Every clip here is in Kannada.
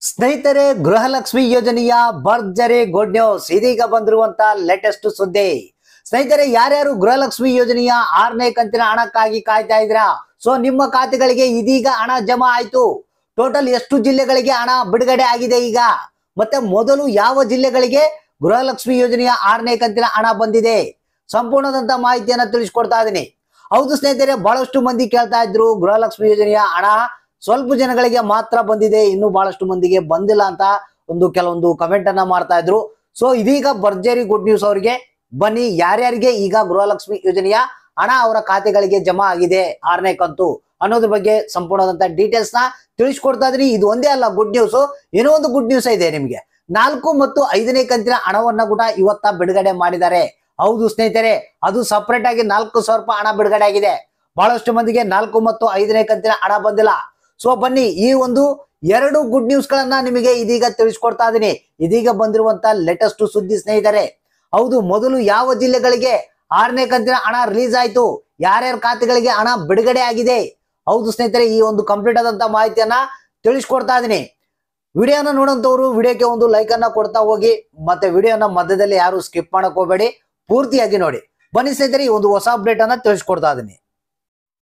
ಸ್ನೇಹಿತರೆ, ಗೃಹಲಕ್ಷ್ಮಿ ಯೋಜನೆಯ ಭರ್ಜರಿ ಗುಡ್ ನ್ಯೂಸ್ ಇದೀಗ ಬಂದಿರುವಂತ ಲೇಟೆಸ್ಟ್ ಸುದ್ದಿ. ಸ್ನೇಹಿತರೆ, ಯಾರ್ಯಾರು ಗೃಹಲಕ್ಷ್ಮಿ ಯೋಜನೆಯ 6ನೇ ಕಂತಿನ ಹಣಕ್ಕಾಗಿ ಕಾಯ್ತಾ ಇದ್ರಾ? ಸೊ ನಿಮ್ಮ ಖಾತೆಗಳಿಗೆ ಇದೀಗ ಹಣ ಜಮಾ ಆಯ್ತು. ಟೋಟಲ್ ಎಷ್ಟು ಜಿಲ್ಲೆಗಳಿಗೆ ಹಣ ಬಿಡುಗಡೆ ಆಗಿದೆ ಈಗ, ಮತ್ತೆ ಮೊದಲು ಯಾವ ಜಿಲ್ಲೆಗಳಿಗೆ ಗೃಹಲಕ್ಷ್ಮಿ ಯೋಜನೆಯ 6ನೇ ಕಂತಿನ ಹಣ ಬಂದಿದೆ, ಸಂಪೂರ್ಣದಂತ ಮಾಹಿತಿಯನ್ನ ತಿಳಿಸ್ಕೊಡ್ತಾ ಇದೀನಿ. ಹೌದು ಸ್ನೇಹಿತರೆ, ಬಹಳಷ್ಟು ಮಂದಿ ಕೇಳ್ತಾ ಇದ್ರು ಗೃಹಲಕ್ಷ್ಮಿ ಯೋಜನೆಯ ಹಣ ಸ್ವಲ್ಪ ಜನಗಳಿಗೆ ಮಾತ್ರ ಬಂದಿದೆ, ಇನ್ನು ಬಹಳಷ್ಟು ಮಂದಿಗೆ ಬಂದಿಲ್ಲ ಅಂತ ಕೆಲವೊಂದು ಕಮೆಂಟ್ ಅನ್ನ ಮಾಡ್ತಾ ಇದ್ರು. ಸೊ ಇದೀಗ ಭರ್ಜರಿ ಗುಡ್ ನ್ಯೂಸ್ ಅವರಿಗೆ. ಬನ್ನಿ, ಯಾರ್ಯಾರಿಗೆ ಈಗ ಗೃಹಲಕ್ಷ್ಮಿ ಯೋಜನೆಯ ಹಣ ಅವರ ಖಾತೆಗಳಿಗೆ ಜಮಾ ಆಗಿದೆ 6ನೇ ಕಂತು ಅನ್ನೋದ್ರ ಬಗ್ಗೆ ಸಂಪೂರ್ಣವಾದಂತ ಡೀಟೇಲ್ಸ್ ನ ತಿಳಿಸ್ಕೊಡ್ತಾ ಇದ್ರಿ. ಇದು ಒಂದೇ ಅಲ್ಲ ಗುಡ್ ನ್ಯೂಸ್, ಏನೋ ಒಂದು ಗುಡ್ ನ್ಯೂಸ್ ಇದೆ ನಿಮ್ಗೆ. 4 ಮತ್ತು 5ನೇ ಕಂತಿನ ಹಣವನ್ನ ಕೂಡ ಇವತ್ತ ಬಿಡುಗಡೆ ಮಾಡಿದ್ದಾರೆ. ಹೌದು ಸ್ನೇಹಿತರೆ, ಅದು ಸಪರೇಟ್ ಆಗಿ 4,000 ರೂಪಾಯಿ ಹಣ ಬಿಡುಗಡೆ ಆಗಿದೆ. ಬಹಳಷ್ಟು ಮಂದಿಗೆ 4 ಮತ್ತು 5ನೇ ಕಂತಿನ ಹಣ ಬಂದಿಲ್ಲ. ಸೊ ಬನ್ನಿ, ಈ ಎರಡು ಗುಡ್ ನ್ಯೂಸ್ ಗಳನ್ನ ನಿಮಗೆ ಇದೀಗ ತಿಳಿಸ್ಕೊಡ್ತಾ ಇದೀನಿ. ಇದೀಗ ಬಂದಿರುವಂತ ಲೇಟೆಸ್ಟ್ ಸುದ್ದಿ ಸ್ನೇಹಿತರೆ. ಹೌದು, ಮೊದಲು ಯಾವ ಜಿಲ್ಲೆಗಳಿಗೆ 6ನೇ ಕಂತಿನ ಹಣ ರಿಲೀಸ್ ಆಯ್ತು, ಯಾರ್ಯಾರ ಖಾತೆಗಳಿಗೆ ಹಣ ಬಿಡುಗಡೆ ಆಗಿದೆ, ಹೌದು ಸ್ನೇಹಿತರೆ, ಈ ಕಂಪ್ಲೀಟ್ ಆದಂತ ಮಾಹಿತಿಯನ್ನ ತಿಳಿಸ್ಕೊಡ್ತಾ ಇದೀನಿ. ವಿಡಿಯೋನ ನೋಡಂತವ್ರು ವಿಡಿಯೋಕ್ಕೆ ಒಂದು ಲೈಕ್ ಅನ್ನ ಕೊಡ್ತಾ ಹೋಗಿ, ಮತ್ತೆ ವಿಡಿಯೋನ ಮಧ್ಯದಲ್ಲಿ ಯಾರು ಸ್ಕಿಪ್ ಮಾಡಕ್ ಹೋಗಬೇಡಿ, ಪೂರ್ತಿಯಾಗಿ ನೋಡಿ. ಬನ್ನಿ ಸ್ನೇಹಿತರೆ, ಈ ಹೊಸ ಅಪ್ಡೇಟ್ ಅನ್ನ ತಿಳಿಸ್ಕೊಡ್ತಾ ಇದೀನಿ.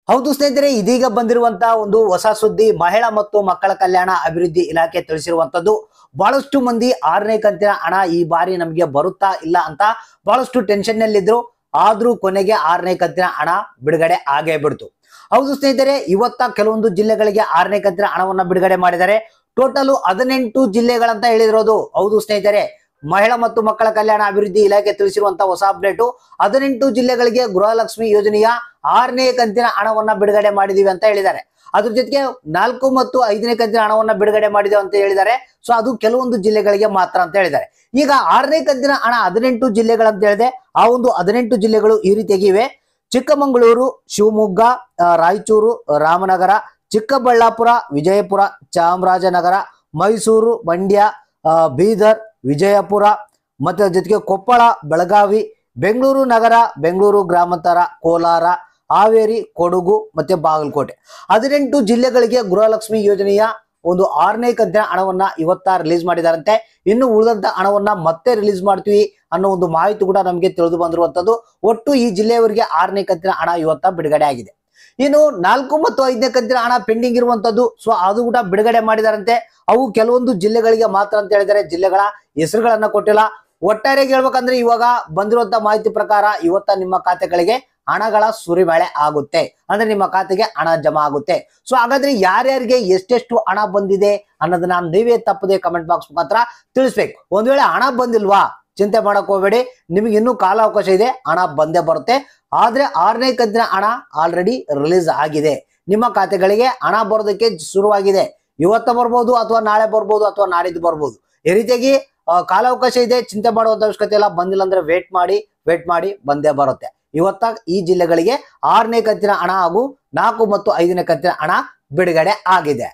ಹೌದು ಸ್ನೇಹಿತರೆ, ಇದೀಗ ಬಂದಿರುವಂತ ಹೊಸ ಸುದ್ದಿ. ಮಹಿಳಾ ಮತ್ತು ಮಕ್ಕಳ ಕಲ್ಯಾಣ ಅಭಿವೃದ್ಧಿ ಇಲಾಖೆ ತಿಳಿಸಿರುವಂತದ್ದು. ಬಹಳಷ್ಟು ಮಂದಿ 6ನೇ ಕಂತಿನ ಹಣ ಈ ಬಾರಿ ನಮಗೆ ಬರುತ್ತಾ ಇಲ್ಲ ಅಂತ ಬಹಳಷ್ಟು ಟೆನ್ಷನ್ ನಲ್ಲಿದ್ರು. ಆದ್ರೂ ಕೊನೆಗೆ 6ನೇ ಕಂತಿನ ಹಣ ಬಿಡುಗಡೆ ಆಗೇ ಬಿಡ್ತು. ಹೌದು ಸ್ನೇಹಿತರೆ, ಇವತ್ತ ಕೆಲವೊಂದು ಜಿಲ್ಲೆಗಳಿಗೆ 6ನೇ ಕಂತಿನ ಹಣವನ್ನ ಬಿಡುಗಡೆ ಮಾಡಿದ್ದಾರೆ. ಟೋಟಲ್ 18 ಜಿಲ್ಲೆಗಳಂತ ಹೇಳಿರೋದು. ಹೌದು ಸ್ನೇಹಿತರೆ, ಮಹಿಳಾ ಮತ್ತು ಮಕ್ಕಳ ಕಲ್ಯಾಣ ಅಭಿವೃದ್ಧಿ ಇಲಾಖೆ ತಿಳಿಸಿರುವಂತಹ ಹೊಸ ಅಪ್ಡೇಟು. 18 ಜಿಲ್ಲೆಗಳಿಗೆ ಗೃಹಲಕ್ಷ್ಮಿ ಯೋಜನೆಯ 6ನೇ ಕಂತಿನ ಹಣವನ್ನ ಬಿಡುಗಡೆ ಮಾಡಿದೀವಿ ಅಂತ ಹೇಳಿದ್ದಾರೆ. ಅದ್ರ ಜೊತೆಗೆ 4 ಮತ್ತು 5ನೇ ಕಂತಿನ ಹಣವನ್ನ ಬಿಡುಗಡೆ ಮಾಡಿದೇವೆ ಅಂತ ಹೇಳಿದ್ದಾರೆ. ಸೊ ಅದು ಕೆಲವೊಂದು ಜಿಲ್ಲೆಗಳಿಗೆ ಮಾತ್ರ ಅಂತ ಹೇಳಿದ್ದಾರೆ. ಈಗ 6ನೇ ಕಂತಿನ ಹಣ 18 ಜಿಲ್ಲೆಗಳಂತ ಹೇಳಿದೆ. ಆ 18 ಜಿಲ್ಲೆಗಳು ಈ ರೀತಿಯಾಗಿವೆ: ಚಿಕ್ಕಮಗಳೂರು, ಶಿವಮೊಗ್ಗ, ರಾಯಚೂರು, ರಾಮನಗರ, ಚಿಕ್ಕಬಳ್ಳಾಪುರ, ವಿಜಯಪುರ, ಚಾಮರಾಜನಗರ, ಮೈಸೂರು, ಮಂಡ್ಯ, ಬೀದರ್, ವಿಜಯಪುರ, ಮತ್ತೆ ಜೊತೆಗೆ ಕೊಪ್ಪಳ, ಬೆಳಗಾವಿ, ಬೆಂಗಳೂರು ನಗರ, ಬೆಂಗಳೂರು ಗ್ರಾಮಾಂತರ, ಕೋಲಾರ, ಹಾವೇರಿ, ಕೊಡಗು ಮತ್ತೆ ಬಾಗಲಕೋಟೆ. 18 ಜಿಲ್ಲೆಗಳಿಗೆ ಗೃಹಲಕ್ಷ್ಮಿ ಯೋಜನೆಯ 6ನೇ ಕಂತಿನ ಹಣವನ್ನ ಇವತ್ತ ರಿಲೀಸ್ ಮಾಡಿದಾರಂತೆ. ಇನ್ನು ಉಳಿದಂತ ಹಣವನ್ನ ಮತ್ತೆ ರಿಲೀಸ್ ಮಾಡ್ತೀವಿ ಅನ್ನೋ ಮಾಹಿತಿ ಕೂಡ ನಮಗೆ ತಿಳಿದು ಬಂದಿರುವಂತದ್ದು. ಒಟ್ಟು ಈ ಜಿಲ್ಲೆಯವರಿಗೆ 6ನೇ ಕಂತಿನ ಹಣ ಇವತ್ತ ಬಿಡುಗಡೆ ಆಗಿದೆ. ಇನ್ನು 4 ಮತ್ತು 5ನೇ ಕಂತಿನ ಹಣ ಪೆಂಡಿಂಗ್ ಇರುವಂತದ್ದು. ಸೊ ಅದು ಕೂಡ ಬಿಡುಗಡೆ ಮಾಡಿದಾರಂತೆ. ಅವು ಕೆಲವೊಂದು ಜಿಲ್ಲೆಗಳಿಗೆ ಮಾತ್ರ ಅಂತ ಹೇಳಿದ್ದಾರೆ. ಜಿಲ್ಲೆಗಳ ಹೆಸರುಗಳನ್ನ ಕೊಟ್ಟಿಲ್ಲ. ಒಟ್ಟಾರೆಯಾಗಿ ಹೇಳ್ಬೇಕಂದ್ರೆ ಇವಾಗ ಬಂದಿರುವಂತ ಮಾಹಿತಿ ಪ್ರಕಾರ ಇವತ್ತ ನಿಮ್ಮ ಖಾತೆಗಳಿಗೆ ಹಣಗಳ ಸುರಿಮಳೆ ಆಗುತ್ತೆ, ಅಂದ್ರೆ ನಿಮ್ಮ ಖಾತೆಗೆ ಹಣ ಜಮಾ ಆಗುತ್ತೆ. ಸೊ ಹಾಗಾದ್ರೆ ಯಾರ್ಯಾರಿಗೆ ಎಷ್ಟೆಷ್ಟು ಹಣ ಬಂದಿದೆ ಅನ್ನೋದನ್ನ ನೀವೇ ತಪ್ಪದೆ ಕಮೆಂಟ್ ಬಾಕ್ಸ್ ಮುಖಾಂತರ ತಿಳಿಸ್ಬೇಕು. ಒಂದ್ ವೇಳೆ ಹಣ ಬಂದಿಲ್ವಾ, ಚಿಂತೆ ಮಾಡಕ್ ಹೋಗಬೇಡಿ, ನಿಮಗೆ ಇನ್ನೂ ಕಾಲಾವಕಾಶ ಇದೆ, ಹಣ ಬಂದೇ ಬರುತ್ತೆ. ಆದ್ರೆ 6ನೇ ಕಂತಿನ ಹಣ ಆಲ್ರೆಡಿ ರಿಲೀಸ್ ಆಗಿದೆ. ನಿಮ್ಮ ಖಾತೆಗಳಿಗೆ ಹಣ ಬರೋದಕ್ಕೆ ಶುರುವಾಗಿದೆ. ಇವತ್ತು ಬರ್ಬೋದು, ಅಥವಾ ನಾಳೆ ಬರ್ಬೋದು, ಅಥವಾ ನಾಡಿದ್ದು ಬರ್ಬೋದು. ಈ ರೀತಿಯಾಗಿ ಕಾಲಾವಕಾಶ ಇದೆ, ಚಿಂತೆ ಮಾಡುವಂತ ಅವಶ್ಯಕತೆ ಇಲ್ಲ. ಬಂದಿಲ್ಲ ಅಂದ್ರೆ ವೇಟ್ ಮಾಡಿ ಬಂದೇ ಬರುತ್ತೆ. ಇವತ್ತ ಈ ಜಿಲ್ಲೆಗಳಿಗೆ 6ನೇ ಕಂತಿನ ಹಣ ಹಾಗೂ 4 ಮತ್ತು 5ನೇ ಕಂತಿನ ಹಣ ಬಿಡುಗಡೆ ಆಗಿದೆ.